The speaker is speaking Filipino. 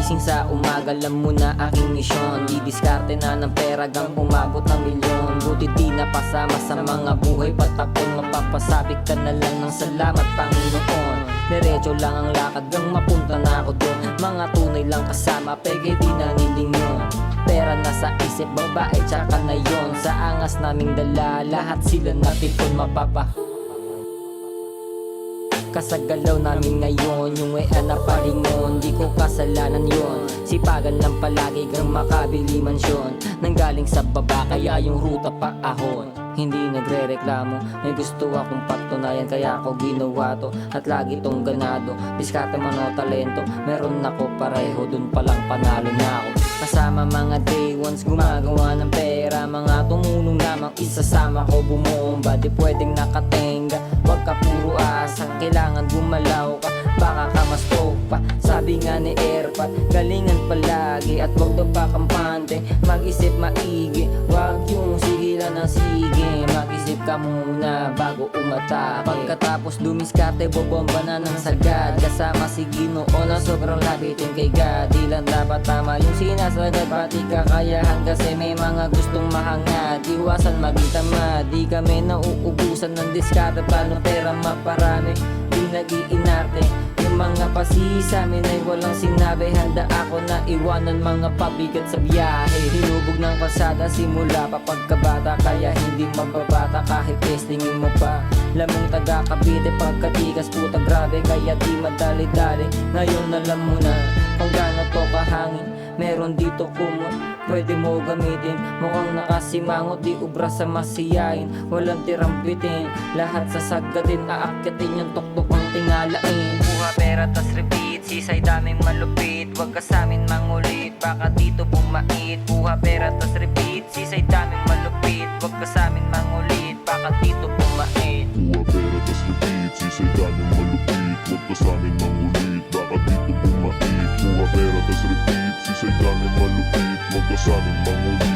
Gising sa umaga, alam mo na aking misyon. Didiskarte na ng pera gang umabot ng milyon. Buti di napasama sa mga buhay patapon. Mapapasabik ka na lang ng salamat Panginoon. Diretso lang ang lakad gang mapunta na ako doon. Mga tunay lang kasama, peke di nanilingon. Pera nasa isip, babae tsaka na yon. Sa angas naming dala, lahat sila natipon. Kasagalaw namin ngayon, yung na paringon. Di ko kasalanan yon, sipagan lang palagi kang makabili mansyon. Nanggaling sa baba, kaya yung ruta pa ahon. Hindi nagre-reklamo, may gusto akong patunayan, kaya ako ginawa to. At lagi tong ganado, diskarte man o talento, meron ako pareho, dun palang panalo na ako. Kasama mga day ones, gumagawa ng pera. Mga tumulong lamang, isasama ko bumomba. Di pwedeng nakatenga, wag ka puro asa. Kailangan gumalaw ka, baka ka mas pa. Sabi nga ni Airpat, galingan palagi at wag daw pa kampante. Mag-isip maigi, wag yung sigilan ng sige. Mag-isip ka muna bago umatake. Pagkatapos dumiskarte, bobomba na ng sagad. Kasama si Ginoo na sobrang labitin kay God. Di lang dapat tama yung sinasagad, pati kakayahan. Kasi may mga gustong mahangad, iwasan maging tamad. Di kami nauubusan ng diskarte, plano pera maparami. Di nag-iinarte, yung mga pasi sa amin ay walang sinabi. Handa ako na iwanan mga pabigat sa biyahe. Hinubog ng kalsada simula pa pagkabata, kaya hindi mababata kahit testingin mo pa. Lamang taga Cavite, pagkatikas puta grabe, kaya di madali-dali. Ngayon alam mo na kung gaano to kahangin. Meron dito kumot, pwede mo gamitin. Mukhang nakasimangot, di ubra sa masiyain. Walang tirang bitin, lahat sasagatin. Aakyatin yung tuktok ang tingalain. Buha pera tas repeat, sisay daming malupit. Huwag ka samin mangulit, baka dito bumait. Buha pera tas repeat, sisay daming malupit. Huwag ka samin mangulit, baka dito bumait. Buha pera tas repeat, sisay daming malupit. Huwag ka samin mangulit, baka dito bumait. Buha pera tas repeat, sisay daming malupit. Huwag ka samin mangulit.